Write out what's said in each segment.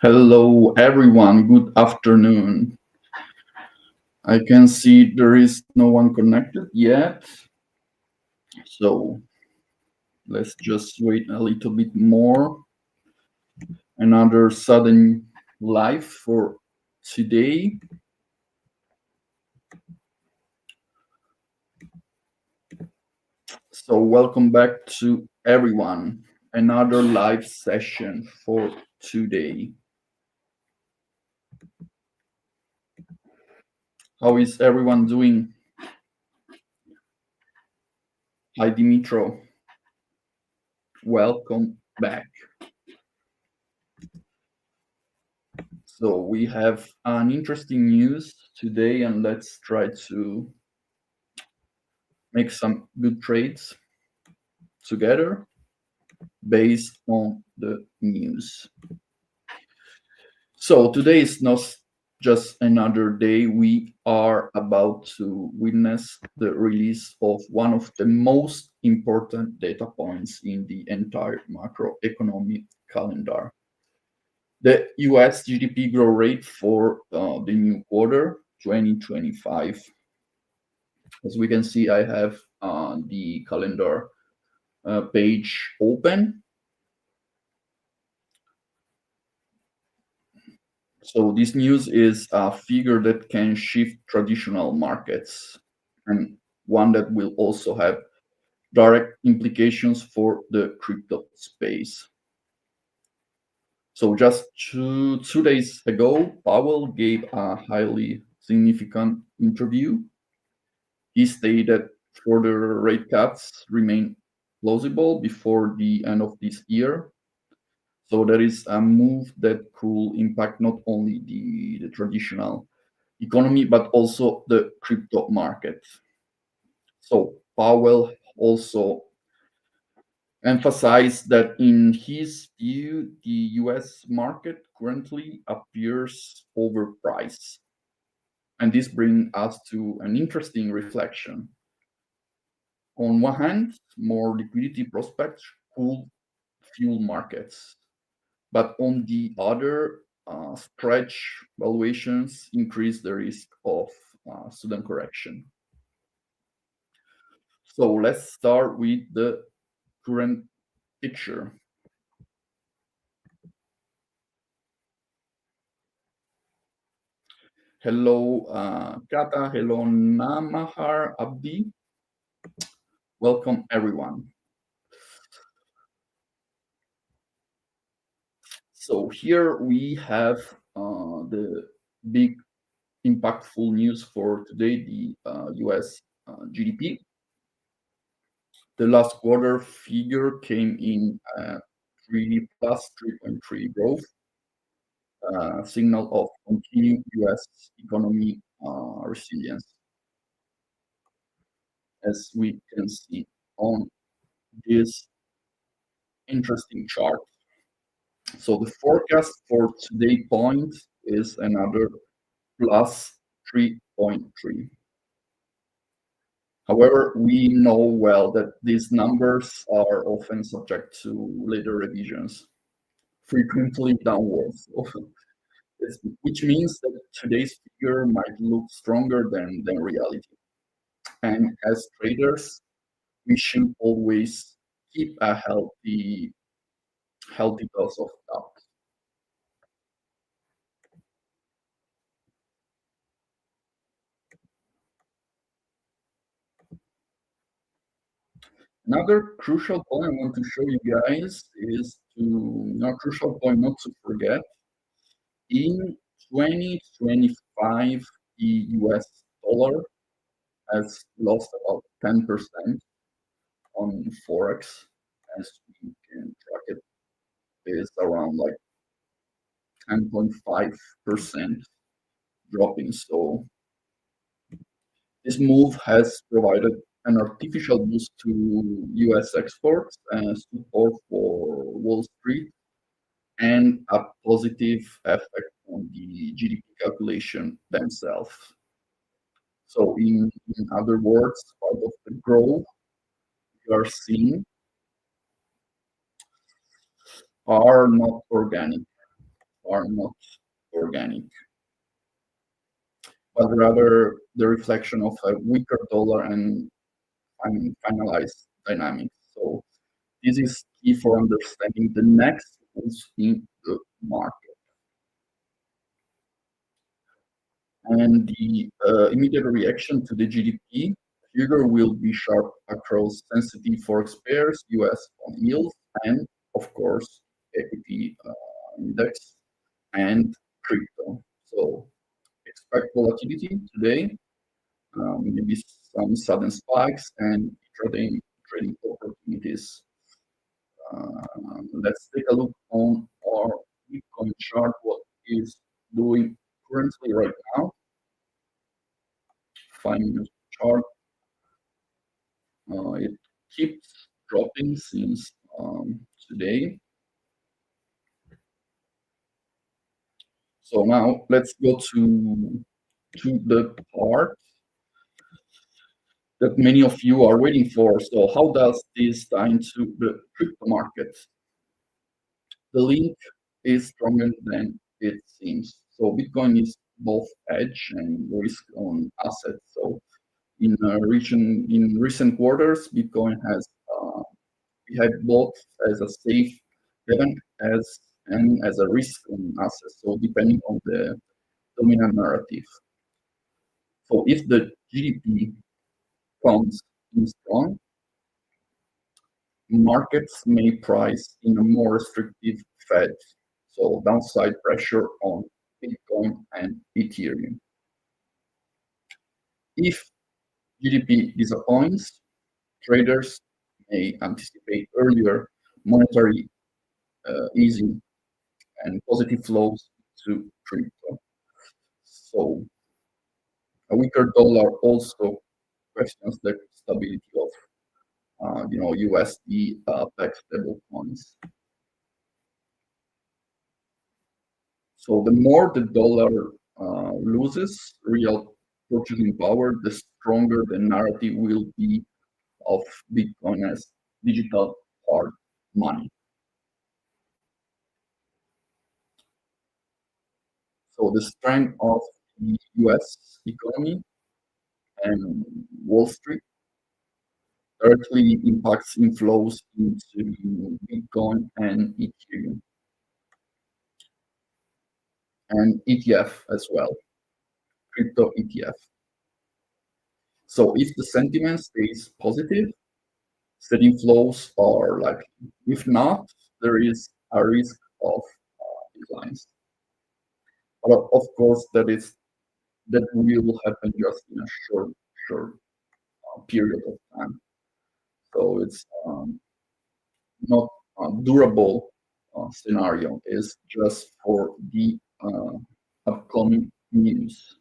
Hello, everyone. Good afternoon. I can see there is no one connected yet. So let's just wait a little bit more. Another sudden live for today. So, welcome back to everyone. Another live session for today. How is everyone doing? Hi, Dimitro. Welcome back. So we have an interesting news today, and let's try to make some good trades together based on the news. So today is not just another day. We are about to witness the release of one of the most important data points in the entire macroeconomic calendar. The US GDP growth rate for the new quarter 2025. As we can see, I have the calendar page open. So this news is a figure that can shift traditional markets and one that will also have direct implications for the crypto space. So just two days ago, Powell gave a highly significant interview. He stated further rate cuts remain plausible before the end of this year. So there is a move that could impact not only the traditional economy, but also the crypto market. So Powell also emphasized that in his view, the US market currently appears overpriced. And this brings us to an interesting reflection. On one hand, more liquidity prospects could fuel markets. But on the other, stretch valuations increase the risk of sudden correction. So let's start with the current picture. Hello, Kata. Hello, Namahar Abdi. Welcome, everyone. So here we have the big impactful news for today, the US GDP. The last quarter figure came in 3.3 growth, signal of continued US economy resilience, as we can see on this interesting chart. So the forecast for today point is another plus 3.3. However, we know well that these numbers are often subject to later revisions, frequently downwards, which means that today's figure might look stronger than reality. And as traders, we should always keep a healthy dose of doubt. Another crucial point I want to show you guys is crucial point not to forget. In 2025, the US dollar has lost about 10% on Forex, as we can track it, is around like 10.5% dropping. So this move has provided an artificial boost to US exports and support for Wall Street and a positive effect on the GDP calculation themselves. So in other words, part of the growth we are seeing are not organic, are not organic, but rather the reflection of a weaker dollar and finalized dynamics. So this is key for understanding the next moves in the market. And the immediate reaction to the GDP figure will be sharp across sensitive forex pairs, US bond yields, and of course, equity index and crypto. So expect volatility today, maybe some sudden spikes and trading opportunities. Let's take a look on our Bitcoin chart, what is doing currently right now. 5 minute chart. It keeps dropping since today. So now let's go to the part that many of you are waiting for. So how does this tie into the crypto market? The link is stronger than it seems. So Bitcoin is both edge and risk on assets. So in recent quarters, Bitcoin has we had both as a safe haven as a risk on assets. So depending on the dominant narrative. So if the GDP comes in strong, markets may price in a more restrictive Fed. So downside pressure on Bitcoin and Ethereum. If GDP disappoints, traders may anticipate earlier monetary easing and positive flows to crypto. So a weaker dollar also questions the stability of USD backed stable coins. So the more the dollar loses real purchasing power, the stronger the narrative will be of Bitcoin as digital hard money. So the strength of the US economy and Wall Street directly impacts inflows into Bitcoin and Ethereum and ETF as well, crypto ETF. So if the sentiment stays positive, steady flows are likely. If not, there is a risk of declines. But of course, that will happen just in a short period of time. So it's not a durable scenario. It's just for the upcoming news.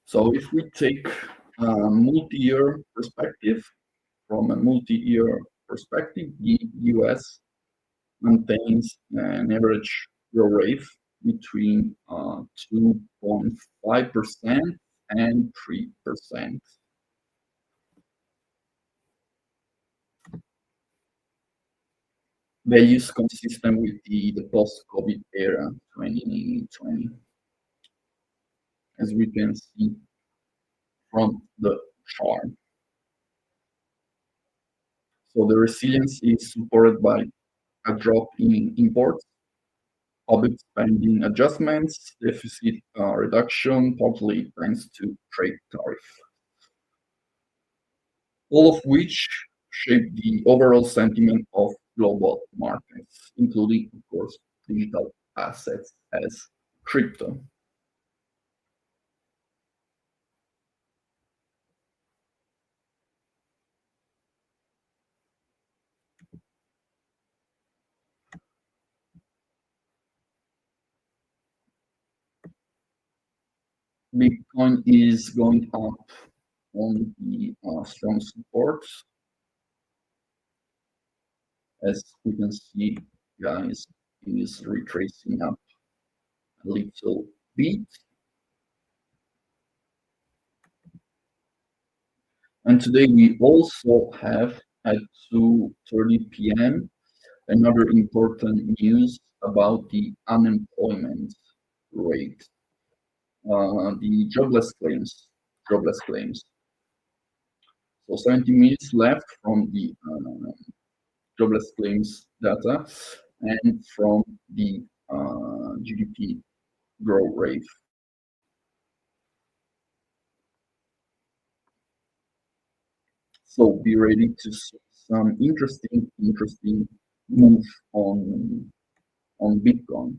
So if we take a multi-year perspective, from a multi-year perspective, the US maintains an average growth rate between 2.5% and 3%. Values consistent with the post-COVID era 2020, as we can see from the chart. So the resilience is supported by a drop in imports, public spending adjustments, deficit reduction, partly thanks to trade tariff, all of which shape the overall sentiment of global markets, including, of course, digital assets as crypto. Bitcoin is going up on the strong supports. As we can see, guys, is retracing up a little bit. And today we also have at 2:30 p.m. another important news about the unemployment rate, the jobless claims. So 70 minutes left from the jobless claims data and from the GDP growth rate. So be ready to see some interesting move on Bitcoin.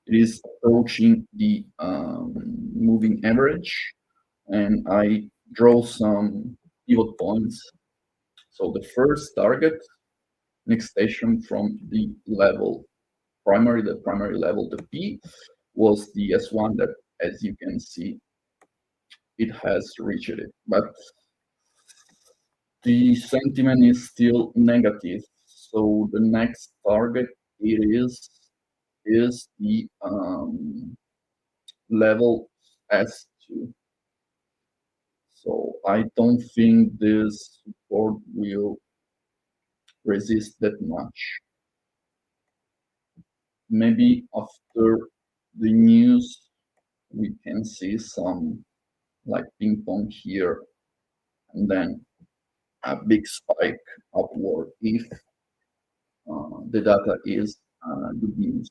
It is approaching the moving average, and I draw some pivot points. So the first target, next station from the level the primary level, the P, was the S1 that, as you can see, it has reached it. But the sentiment is still negative. So the next target is the level S2. So I don't think this support will resist that much. Maybe after the news, we can see some like ping pong here and then a big spike upward if the data is good news.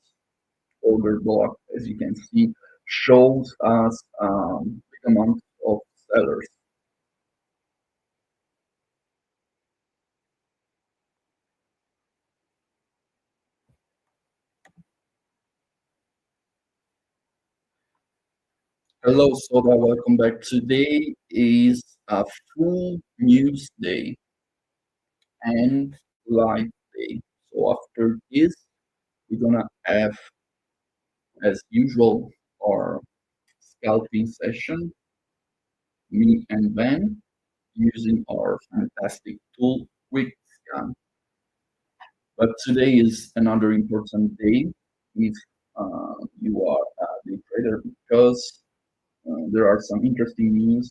Order block, as you can see, shows us big amount of sellers. Hello, Soda. Welcome back. Today is a full news day and live day. So after this, we're gonna have, as usual, our scalping session, me and Ben, using our fantastic tool, Quick Scan. But today is another important day if you are a day trader because there are some interesting news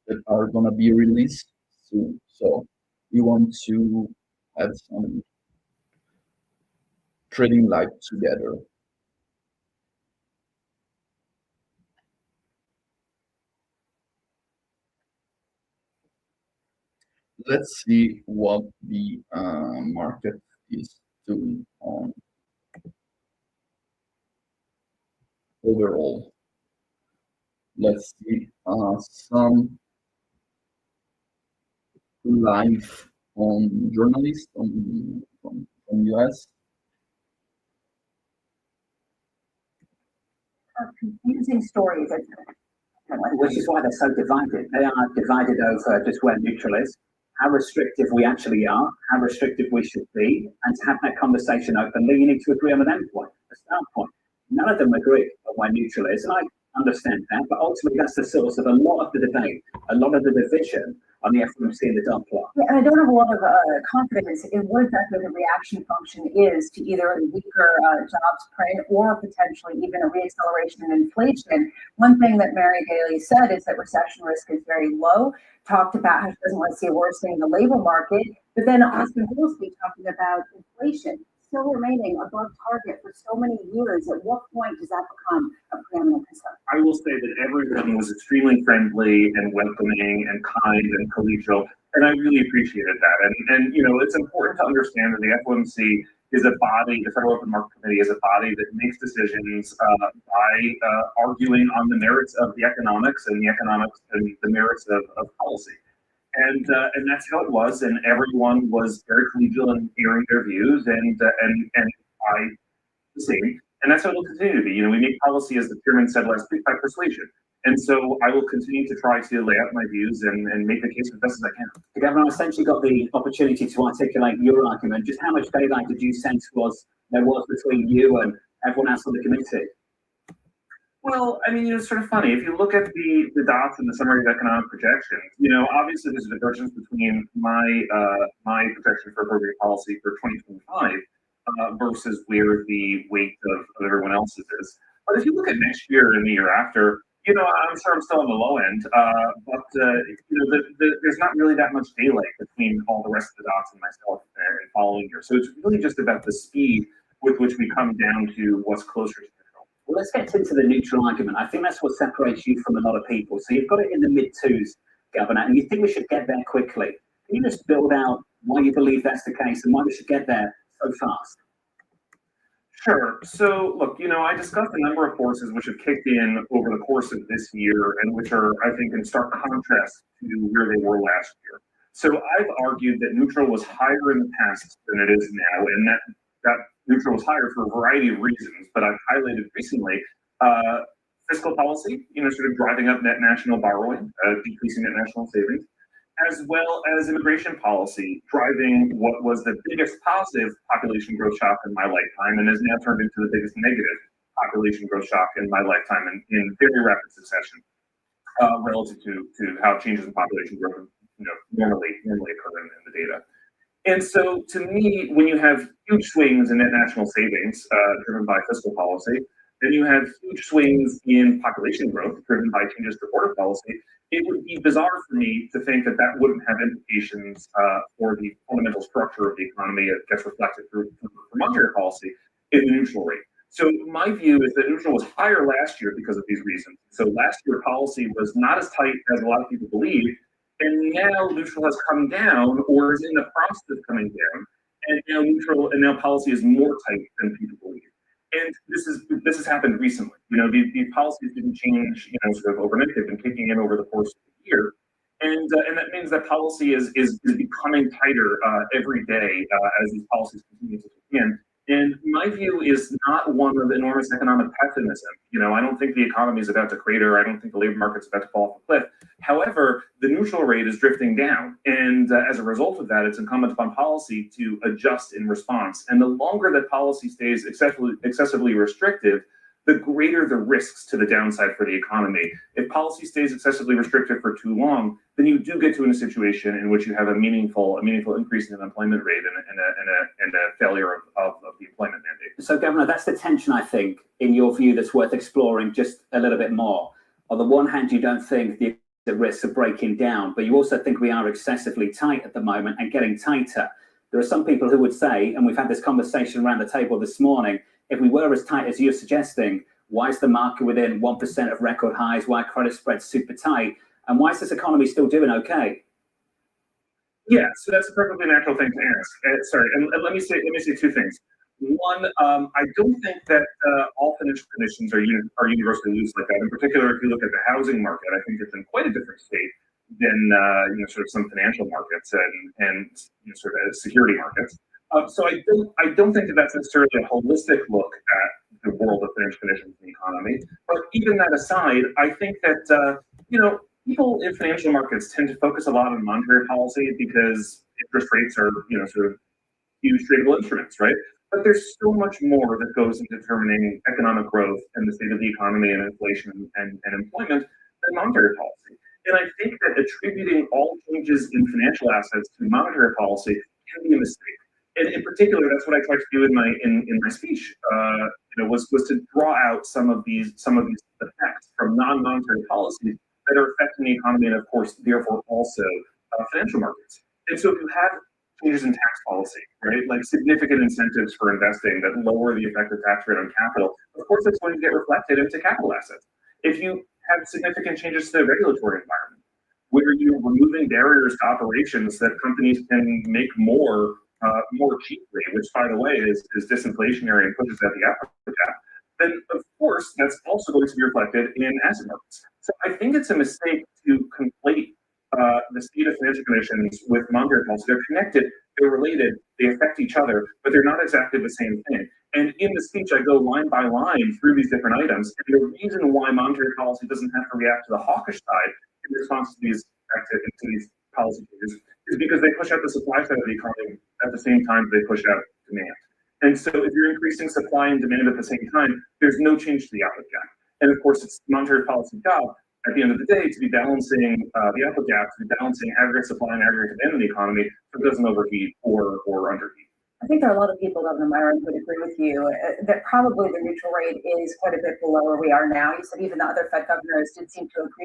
that are gonna be released soon. So we want to have some trading light together. Let's see what the market is doing on overall. Let's see some live on journalists from US. Confusing stories, which is why they're so divided. They are divided over just where neutral is, how restrictive we actually are, how restrictive we should be, and to have that conversation openly, you need to agree on an endpoint, a start point. None of them agree on where neutral is, and I understand that, but ultimately that's the source of a lot of the debate, a lot of the division on the FOMC and the dot plot. Yeah, and I don't have a lot of confidence in what exactly the reaction function is to either a weaker jobs print or potentially even a reacceleration in inflation. One thing that Mary Daly said is that recession risk is very low, talked about how she doesn't want to see a worsening in the labor market, but then Austin Goolsbee talking about inflation still remaining above target for so many years. At what point does that become a preeminent concern? I will say that everyone was extremely friendly and welcoming and kind and collegial, and I really appreciated that. And you know, it's important to understand that the FOMC is a body, the Federal Open Market Committee is a body that makes decisions by arguing on the merits of the economics and the merits of policy. And that's how it was, and everyone was very collegial in hearing their views, and I the same, and that's how it'll continue to be. You know, we make policy, as the chairman said last week, by persuasion, and so I will continue to try to lay out my views and make the case as best as I can. The governor essentially got the opportunity to articulate your argument. Just how much daylight did you sense was there was between you and everyone else on the committee? Well, I mean, it's sort of funny. If you look at the dots in the summary of economic projections, obviously there's a divergence between my projection for appropriate policy for 2025 versus where the weight of everyone else's is. But if you look at next year and the year after, I'm sure I'm still on the low end, but there's not really that much daylight between all the rest of the dots and myself and following here. So it's really just about the speed with which we come down to what's closer to neutral. Well, let's get into the neutral argument. I think that's what separates you from a lot of people. So you've got it in the mid twos, Governor, and you think we should get there quickly. Can you just build out why you believe that's the case and why we should get there so fast? Sure. So, look, I discussed a number of forces which have kicked in over the course of this year and which are, I think, in stark contrast to where they were last year. So I've argued that neutral was higher in the past than it is now, and that neutral was higher for a variety of reasons, but I've highlighted recently fiscal policy, sort of driving up net national borrowing, decreasing net national savings, as well as immigration policy, driving what was the biggest positive population growth shock in my lifetime and has now turned into the biggest negative population growth shock in my lifetime in very rapid succession relative to how changes in population growth normally occur in the data. And so to me, when you have huge swings in net national savings driven by fiscal policy, then you have huge swings in population growth driven by changes to border policy, it would be bizarre for me to think that wouldn't have implications for the fundamental structure of the economy that gets reflected through monetary policy in the neutral rate. So my view is that neutral was higher last year because of these reasons. So last year policy was not as tight as a lot of people believe, and now neutral has come down or is in the process of coming down, and now policy is more tight than people believe. And this has happened recently. These policies didn't change, sort of overnight. They've been kicking in over the course of the year, and that means that policy is becoming tighter every day as these policies continue to kick in. And my view is not one of enormous economic pessimism. I don't think the economy is about to crater. I don't think the labor market's about to fall off a cliff. However, the neutral rate is drifting down. And as a result of that, it's incumbent upon policy to adjust in response. And the longer that policy stays excessively restrictive, the greater the risks to the downside for the economy. If policy stays excessively restrictive for too long, then you do get to a situation in which you have a meaningful increase in the unemployment rate and a failure of the employment mandate. So, Governor, that's the tension, I think, in your view, that's worth exploring just a little bit more. On the one hand, you don't think the risks are breaking down, but you also think we are excessively tight at the moment and getting tighter. There are some people who would say, and we've had this conversation around the table this morning, if we were as tight as you're suggesting, why is the market within 1% of record highs? Why are credit spreads super tight? And why is this economy still doing okay? Yeah, so that's a perfectly natural thing to ask. Sorry, and let me say two things. One, I don't think that all financial conditions are universally loose like that. In particular, if you look at the housing market, I think it's in quite a different state than sort of some financial markets and sort of security markets. So I don't think that that's necessarily a holistic look at the world of financial conditions in the economy. But even that aside, I think that people in financial markets tend to focus a lot on monetary policy because interest rates are sort of huge tradable instruments, right? But there's so much more that goes into determining economic growth and the state of the economy and inflation and employment than monetary policy. And I think that attributing all changes in financial assets to monetary policy can be a mistake. And in particular, that's what I tried to do in my speech. Was to draw out some of these effects from non-monetary policies that are affecting the economy and, of course, therefore also financial markets. And so, if you have changes in tax policy, right, like significant incentives for investing that lower the effective tax rate on capital, of course, that's going to get reflected into capital assets. If you have significant changes to the regulatory environment, where you're removing barriers to operations that companies can make more cheaply, which, by the way, is disinflationary and pushes at the appetite cap, then of course that's also going to be reflected in asset markets. So I think it's a mistake to conflate the state of financial conditions with monetary policy. They're connected, they're related, they affect each other, but they're not exactly the same thing. And in the speech, I go line by line through these different items. And the reason why monetary policy doesn't have to react to the hawkish side in response to these policy changes is because they push out the supply side of the economy at the same time they push out demand. And so if you're increasing supply and demand at the same time, there's no change to the output gap. And of course, it's monetary policy job at the end of the day to be balancing the output gap, to be balancing aggregate supply and aggregate demand in the economy so it doesn't overheat or underheat. I think there are a lot of people, Governor Myron, who would agree with you that probably the neutral rate is quite a bit below where we are now. You said even the other Fed governors did seem to agree.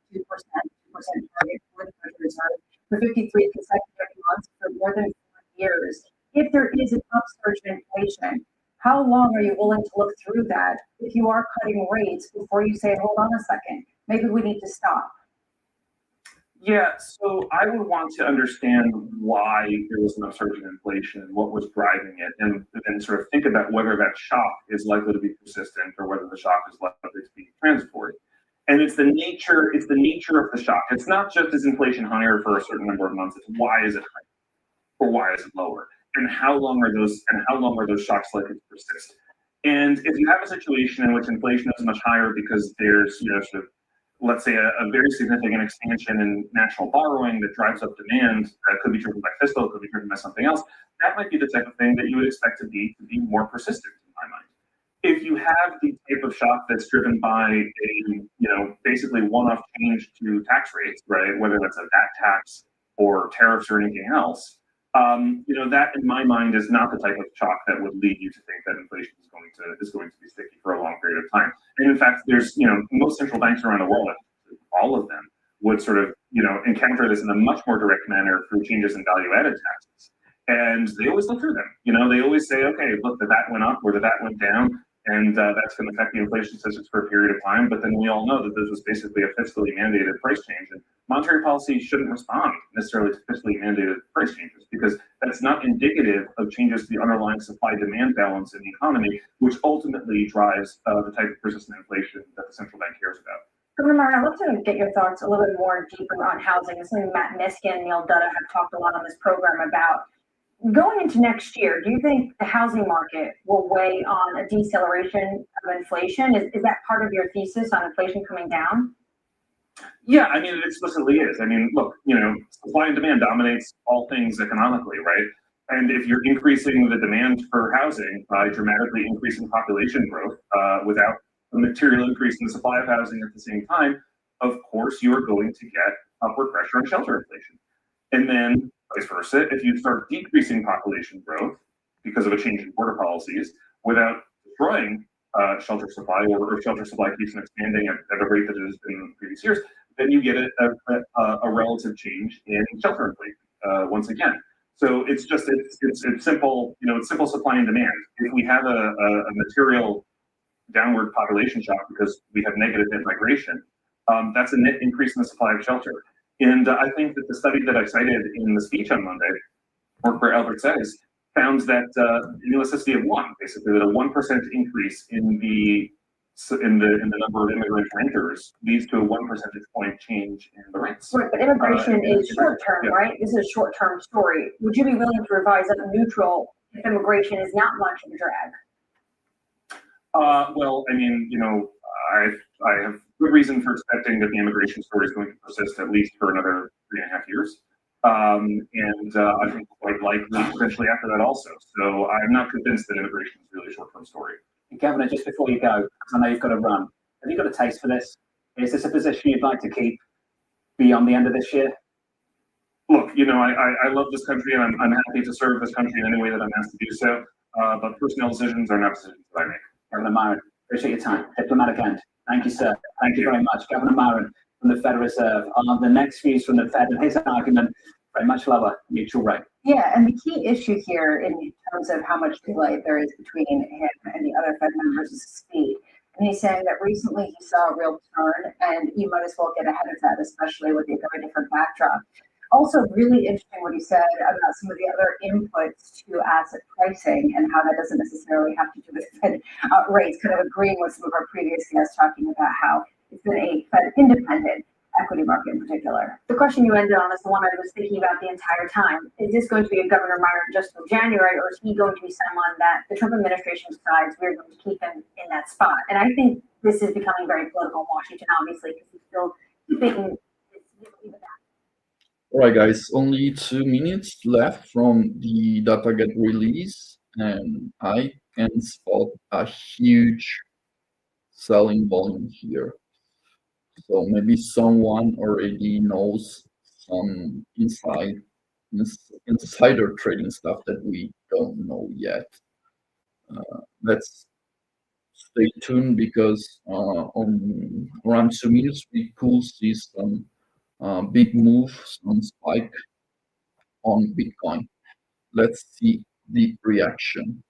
2% target for the Federal Reserve for 53 consecutive months for more than 4 years. If there is an upsurge in inflation, how long are you willing to look through that if you are cutting rates before you say, hold on a second, maybe we need to stop? Yeah, so I would want to understand why there was an upsurge in inflation, what was driving it, and then sort of think about whether that shock is likely to be persistent or whether the shock is likely to be transitory. And it's the nature of the shock. It's not just is inflation higher for a certain number of months, it's why is it higher or why is it lower? And how long are those shocks likely to persist? And if you have a situation in which inflation is much higher because there's, sort of, let's say a very significant expansion in national borrowing that drives up demand, that could be driven by fiscal, it could be driven by something else, that might be the type of thing that you would expect to be more persistent in my mind. If you have the type of shock that's driven by a, basically one-off change to tax rates, right, whether that's a VAT tax or tariffs or anything else, that in my mind is not the type of shock that would lead you to think that inflation is going to be sticky for a long period of time. And in fact, there's, most central banks around the world, all of them would sort of, encounter this in a much more direct manner through changes in value-added taxes. And they always look through them. They always say, okay, look, the VAT went up or the VAT went down, and that's going to affect the inflation statistics for a period of time. But then we all know that this was basically a fiscally mandated price change, and monetary policy shouldn't respond necessarily to fiscally mandated price changes because that's not indicative of changes to the underlying supply-demand balance in the economy, which ultimately drives the type of persistent inflation that the central bank cares about. Governor Myron, I'd love to get your thoughts a little bit more deeper on housing. It's something Matt Miskin and Neil Dutta have talked a lot on this program about. Going into next year, do you think the housing market will weigh on a deceleration of inflation? Is that part of your thesis on inflation coming down? Yeah, I mean, it explicitly is. I mean, look, supply and demand dominates all things economically, right? And if you're increasing the demand for housing by dramatically increasing population growth without a material increase in the supply of housing at the same time, of course, you are going to get upward pressure on shelter inflation. And then vice versa, if you start decreasing population growth because of a change in border policies without destroying shelter supply, or shelter supply keeps expanding at a rate that it has been in previous years, then you get a relative change in shelter inflation once again. So it's simple, it's simple supply and demand. If we have a material downward population shock because we have negative net migration, that's a net increase in the supply of shelter. And I think that the study that I cited in the speech on Monday, where Albert says, found that an elasticity of one, basically that a 1% increase in the number of immigrant renters leads to a 1 percentage point change in the rents. Right, but immigration is short term, yeah. Right? This is a short term story. Would you be willing to revise up neutral if immigration is not much of a drag? Well, I mean, you know, I have good reason for expecting that the immigration story is going to persist at least for another 3.5 years. And I think quite likely potentially after that also. So I'm not convinced that immigration is really a short-term story. Governor, just before you go, because I know you've got to run, have you got a taste for this? Is this a position you'd like to keep beyond the end of this year? Look, you know, I love this country and I'm happy to serve this country in any way that I'm asked to do so. But personnel decisions are not decisions that I make. Governor Myron, appreciate your time. Diplomatic end. Thank you, sir. Thank you very much. Governor Myron from the Federal Reserve. On the next views from the Fed and his argument, very much lower neutral rate. Yeah, and the key issue here in terms of how much delay there is between him and the other Fed members is speed. And he's saying that recently he saw a real turn and you might as well get ahead of that, especially with a very different backdrop. Also really interesting what he said about some of the other inputs to asset pricing and how that doesn't necessarily have to do with Fed rates, kind of agreeing with some of our previous guests talking about how it's been a Fed independent equity market in particular. The question you ended on is the one I was thinking about the entire time. Is this going to be a Governor Myron just till January, or is he going to be someone that the Trump administration decides we're going to keep him in that spot? And I think this is becoming very political in Washington, obviously, because he's still keeping even that. All right, guys, only 2 minutes left from the data get release, and I can spot a huge selling volume here. So maybe someone already knows some insider trading stuff that we don't know yet. Let's stay tuned because on around 2 minutes we could see some big move, some spike on Bitcoin. Let's see the reaction.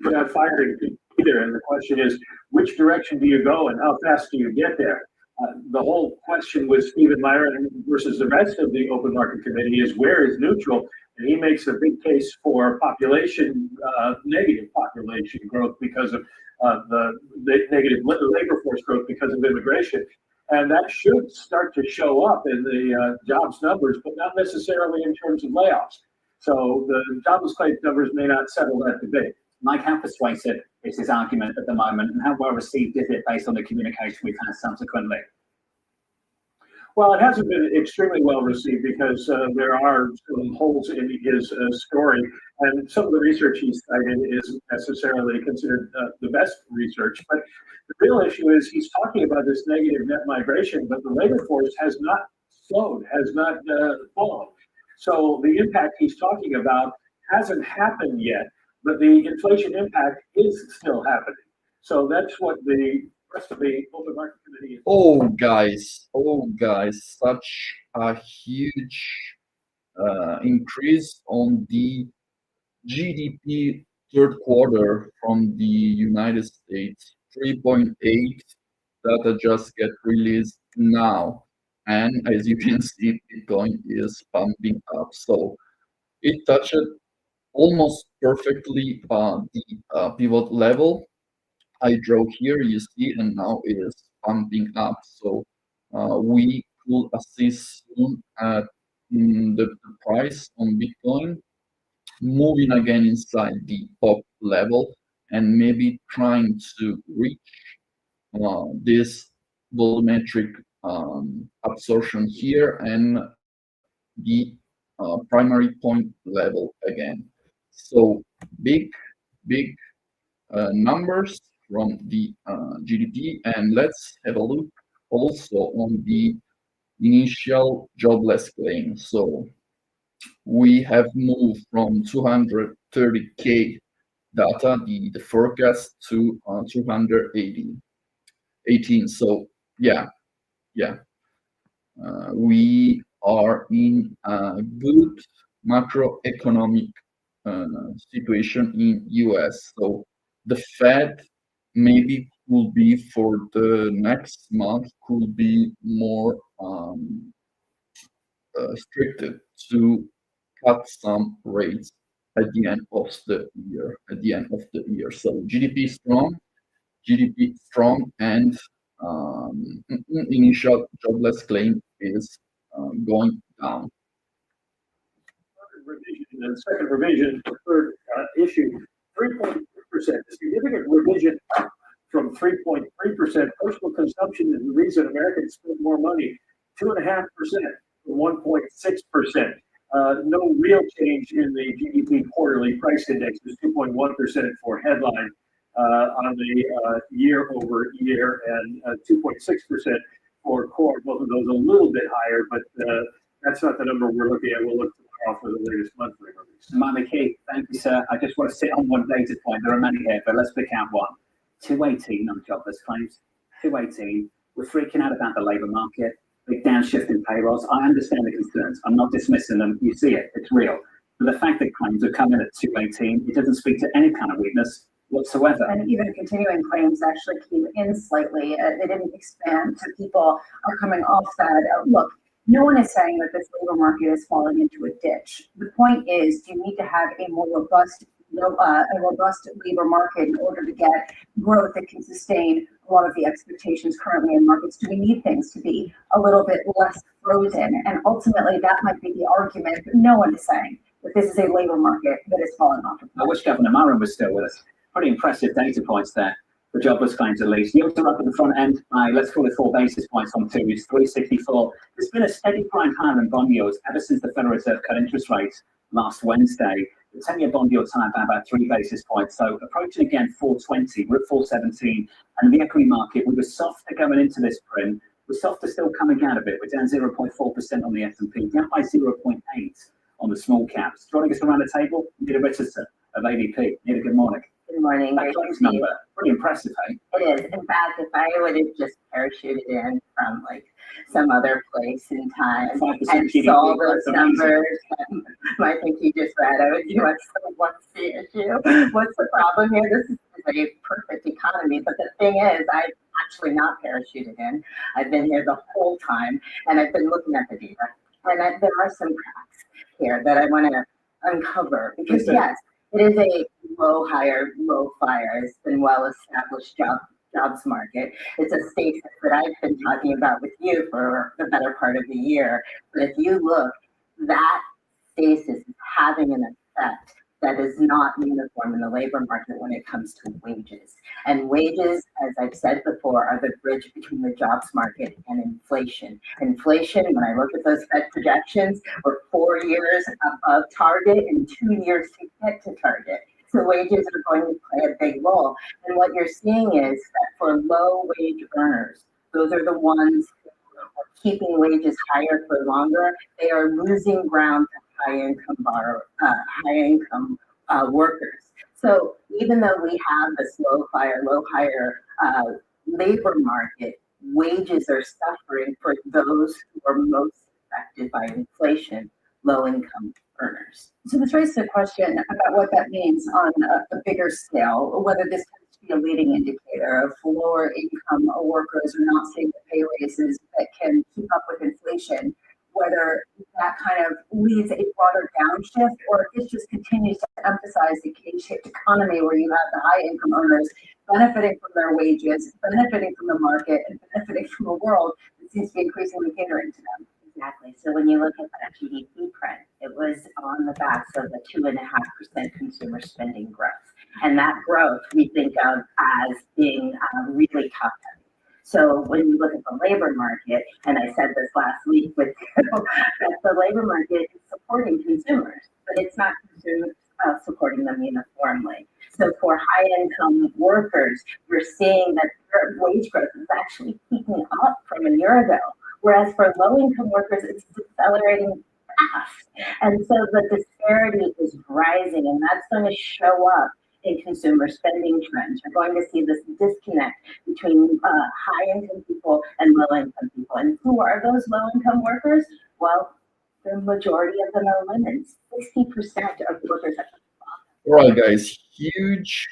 You're not firing either, and the question is, which direction do you go and how fast do you get there? The whole question with Stephen Myron versus the rest of the Open Market Committee is where is neutral, and he makes a big case for negative population growth because of the negative labor force growth because of immigration. And that should start to show up in the jobs numbers, but not necessarily in terms of layoffs. So the jobless claims numbers may not settle that debate. Mike, how persuasive is his argument at the moment, and how well received is it based on the communication we've had subsequently? Well, it hasn't been extremely well received because there are some holes in his story, and some of the research he's cited isn't necessarily considered the best research. But the real issue is he's talking about this negative net migration, but the labor force has not slowed, has not fallen. So the impact he's talking about hasn't happened yet, but the inflation impact is still happening. So that's what the rest of the Open Market Committee is. Oh guys, such a huge increase on the GDP third quarter from the United States, 3.8. Data just get released now, and as you can see, Bitcoin is pumping up. So it touched almost perfectly the pivot level I draw here, you see, and now it is pumping up. So we could assist soon at the price on Bitcoin moving again inside the top level and maybe trying to reach this volumetric absorption here and the primary point level again. So big numbers from the GDP, and let's have a look also on the initial jobless claim. So we have moved from 230K data, the forecast, to 218. So yeah, we are in a good macroeconomic situation in US. So the Fed maybe could be for the next month could be more restricted to cut some rates at the end of the year. So GDP strong, and initial jobless claim is going down. Revision, and second revision, the third issue, 3.3%, a significant revision from 3.3%. Personal consumption is the reason Americans spend more money, 2.5% from 1.6%. No real change in the GDP quarterly price index, is 2.1% for headline on the year over year, and 2.6% for core. Both of those a little bit higher, but that's not the number we're looking at. We'll look tomorrow for the latest monthly release. Mike McKee, thank you, sir. I just want to sit on one data point. There are many here, but let's pick out one. 218 on jobless claims. 218. We're freaking out about the labour market. Big downshift in payrolls. I understand the concerns. I'm not dismissing them. You see it. It's real. But the fact that claims are coming at 218, it doesn't speak to any kind of weakness whatsoever. And even continuing claims actually came in slightly. They didn't expand. So people are coming off that. Look, no one is saying that this labor market is falling into a ditch. The point is, you need to have a more robust labor market in order to get growth that can sustain a lot of the expectations currently in markets. Do we need things to be a little bit less frozen? And ultimately, that might be the argument, but no one is saying that this is a labor market that is falling off. I wish Governor Murren was still with us. Pretty impressive data points there. The jobless claims at least. Yields are up at the front end by, let's call it 4 basis points on 2, it's 364. There's been a steady grind higher in bond yields ever since the Federal Reserve cut interest rates last Wednesday. The 10-year bond yield's higher by about 3 basis points. So approaching again 420, we're at 417. And in the equity market, we were softer going into this print. We're softer still coming out of it. We're down 0.4% on the S&P, down by 0.8 on the small caps. Joining us around the table, Nita Richardson of ADP. Nita, good morning. Good morning. That claims number, pretty impressive, eh? It is. In fact, if I would have just parachuted in from like some other place in time and GDP, saw those that's numbers, I think you just read, I would be like, so what's the issue? What's the problem here? This is a perfect economy. But the thing is, I've actually not parachuted in. I've been here the whole time, and I've been looking at the data. And there are some cracks here that I want to uncover. Because yes, it is a low hire, low fire. It's been well-established jobs market. It's a stasis that I've been talking about with you for the better part of the year. But if you look, that stasis is having an effect that is not uniform in the labor market when it comes to wages. And wages, as I've said before, are the bridge between the jobs market and inflation. Inflation, when I look at those Fed projections, we're 4 years above target and 2 years to get to target. So wages are going to play a big role. And what you're seeing is that for low wage earners, those are the ones who are keeping wages higher for longer. They are losing ground to high income workers. So even though we have this low hire labor market, wages are suffering for those who are most affected by inflation, low income earners. So this raises a question about what that means on a bigger scale, whether this tends to be a leading indicator of lower income workers are not seeing the pay raises that can keep up with inflation, whether that kind of leads a broader downshift, or if this just continues to emphasize the K-shaped economy where you have the high income earners benefiting from their wages, benefiting from the market, and benefiting from a world that seems to be increasingly catering to them. Exactly. So when you look at that GDP print, it was on the backs of the 2.5% consumer spending growth. And that growth we think of as being really tough. So when you look at the labor market, and I said this last week with you, that the labor market is supporting consumers, but it's not supporting them uniformly. So for high-income workers, we're seeing that their wage growth is actually keeping up from a year ago, whereas for low-income workers, it's decelerating fast. And so the disparity is rising, and that's going to show up in consumer spending trends. You're going to see this disconnect between high-income people and low-income people. And who are those low-income workers? Well, the majority of them are women. 60% of workers at the bottom. All right, guys, huge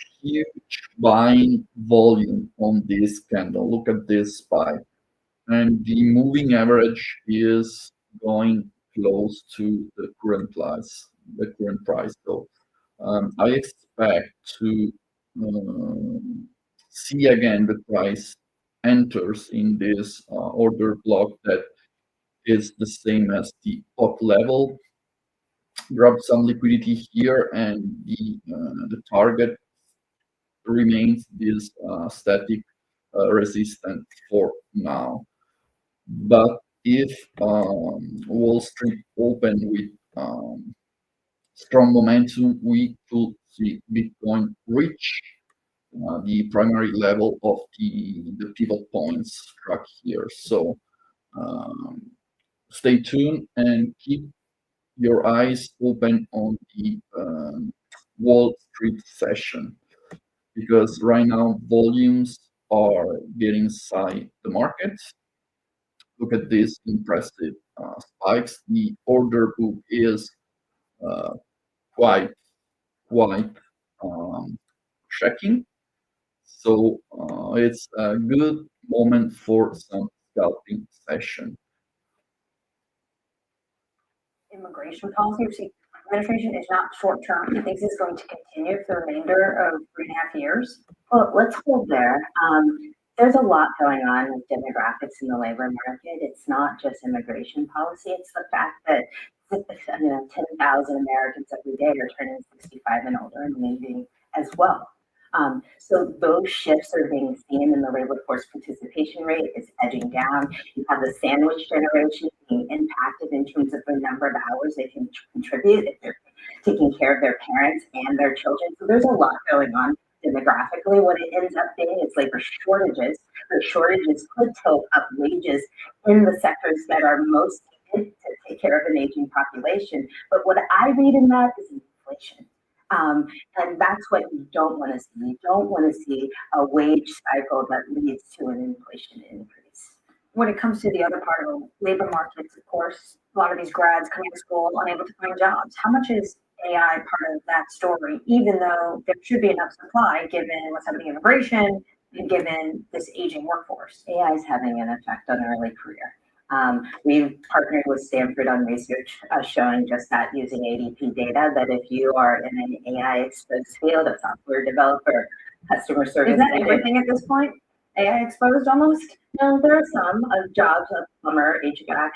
buying volume on this candle. Look at this spike. And the moving average is going close to the current price. So I expect to see again the price enters in this order block that is the same as the top level, grab some liquidity here, and the target remains this static resistance for now. But if Wall Street open with strong momentum, we could see Bitcoin reach the primary level of the pivot points struck here. So um, stay tuned and keep your eyes open on the Wall Street session, because right now volumes are getting inside the market. Look at these impressive spikes. The order book is uh, quite quite checking. So it's a good moment for some scalping session. Immigration policy, administration is not short term. He thinks it's going to continue for the remainder of 3.5 years. Well, let's hold there. There's a lot going on with demographics in the labor market. It's not just immigration policy. It's the fact that 10,000 Americans every day are turning 65 and older and leaving as well. So those shifts are being seen in the labor force participation rate. It's edging down. You have the sandwich generation being impacted in terms of the number of hours they can contribute if they're taking care of their parents and their children. So there's a lot going on demographically. What it ends up being is labor shortages. The shortages could tilt up wages in the sectors that are most needed to take care of an aging population. But what I read in that is inflation. And that's what you don't want to see. You don't want to see a wage cycle that leads to an inflation increase. When it comes to the other part of the labor markets, of course, a lot of these grads coming to school unable to find jobs. How much is AI part of that story, even though there should be enough supply given what's happening in immigration and given this aging workforce? AI is having an effect on early career. We've partnered with Stanford on research showing just that using ADP data, that if you are in an AI exposed field, a software developer, customer service. Is that everything at this point? AI exposed almost? No, there are some jobs, like plumber, HVAC.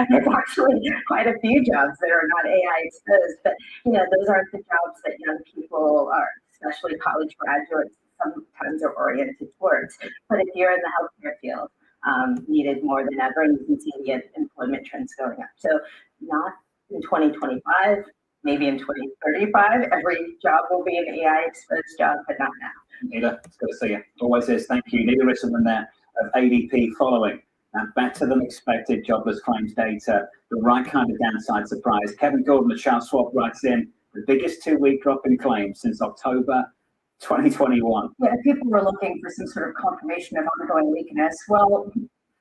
There's actually quite a few jobs that are not AI exposed, but those aren't the jobs that young people are, especially college graduates, sometimes are oriented towards. But if you're in the healthcare field, needed more than ever, and you can see the employment trends going up. So not in 2025, maybe in 2035, every job will be an AI exposed job, but not now. Nida, it's good to see you. Always is. Thank you. Nida Risserman there of ADP following that better than expected jobless claims data, the right kind of downside surprise. Kevin Gordon of Charles Schwab writes in, the biggest 2-week drop in claims since October 2021. Yeah, if people were looking for some sort of confirmation of ongoing weakness, well,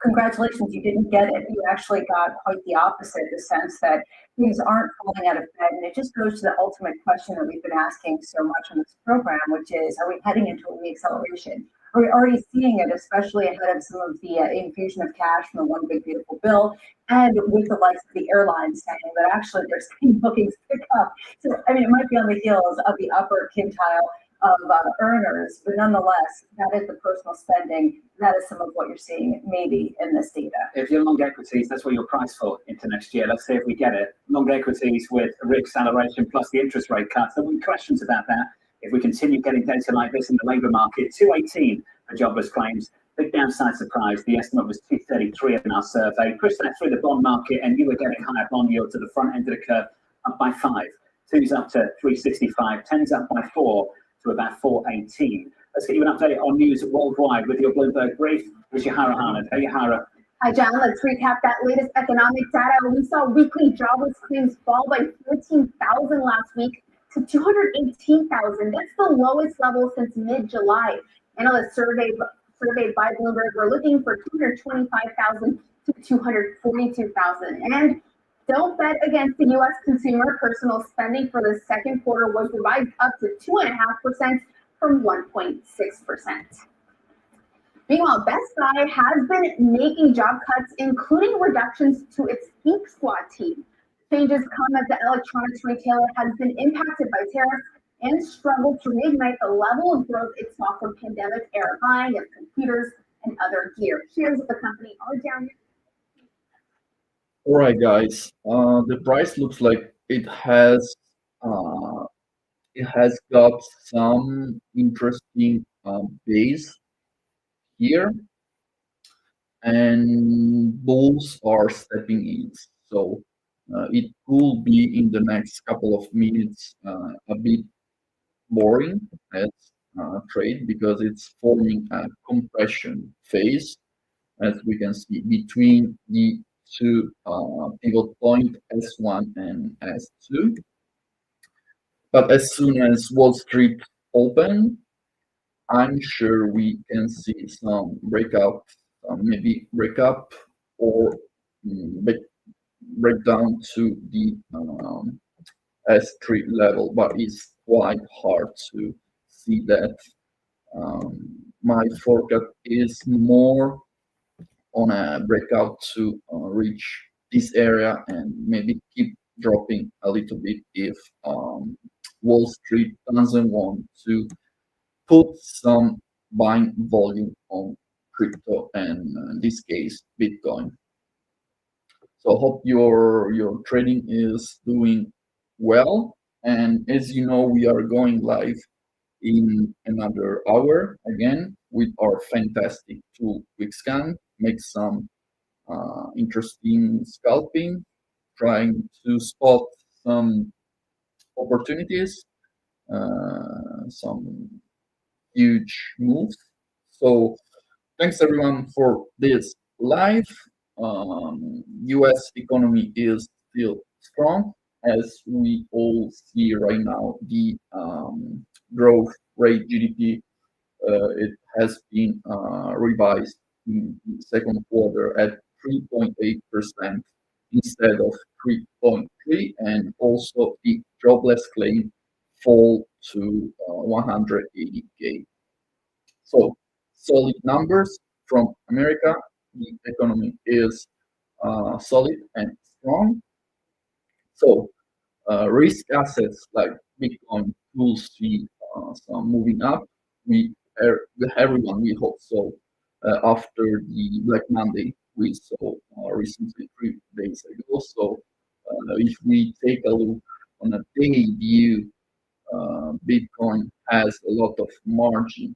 congratulations, you didn't get it. You actually got quite the opposite, the sense that things aren't falling out of bed. And it just goes to the ultimate question that we've been asking so much on this program, which is, are we heading into a reacceleration? Are we already seeing it, especially ahead of some of the infusion of cash from the One Big Beautiful Bill, and with the likes of the airlines saying that actually they're seeing bookings pick up. So, I mean, it might be on the heels of the upper quintile of earners, but nonetheless, that is the personal spending. That is some of what you're seeing maybe in this data. If you're long equities, that's what you're priced for into next year. Let's see if we get it. Long equities with a reacceleration plus the interest rate cuts. There will be questions about that. If we continue getting data like this in the labour market, 218 for jobless claims. Big downside surprise. The estimate was 233 in our survey. Push that through the bond market, and you were getting higher bond yield to the front end of the curve, up by 5. 2's up to 365. 10's up by 4 to about 418. Let's get you an update on news worldwide with your Bloomberg brief. Here's Yahara Hana. Hey, Yahara. Hi, John. Let's recap that latest economic data. We saw weekly jobless claims fall by 14,000 last week to 218,000. That's the lowest level since mid-July. Analysts surveyed by Bloomberg were looking for 225,000 to 242,000. And don't bet against the U.S. consumer. Personal spending for the second quarter was revised up to 2.5% from 1.6%. Meanwhile, Best Buy has been making job cuts, including reductions to its Geek Squad team. Changes come as the electronics retailer has been impacted by tariffs and struggled to reignite the level of growth it saw from pandemic-era buying of computers and other gear. Shares of the company are down. All right, guys. The price looks like uh, it has got some interesting base here, and bulls are stepping in. So it could be in the next couple of minutes a bit boring as trade because it's forming a compression phase, as we can see between the two pivot point S1 and S2. But as soon as Wall Street open, I'm sure we can see some breakout, maybe break up or break down to the S3 level, but it's quite hard to see that. My forecast is more on a breakout to reach this area and maybe keep dropping a little bit if Wall Street doesn't want to put some buying volume on crypto and in this case Bitcoin. So hope your trading is doing well. And as you know, we are going live in another hour again with our fantastic tool QuickScan. Make some interesting scalping, trying to spot some opportunities, some huge moves. So thanks everyone for this live. US economy is still strong as we all see right now. The growth rate GDP it has been revised in the second quarter at 3.8% instead of 3.3, and also the jobless claim fall to 180K. So solid numbers from America. The economy is solid and strong. So risk assets like Bitcoin will see some moving up. We everyone we hope so. After the Black Monday we saw recently 3 days ago. So if we take a look on a daily view, Bitcoin has a lot of margin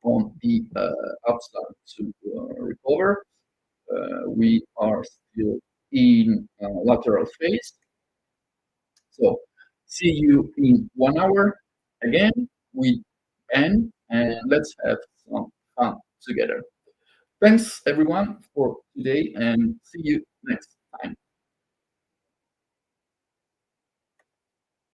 on the upside to recover. We are still in lateral phase. So see you in 1 hour again with N, and let's have some fun together. Thanks everyone for today and see you next.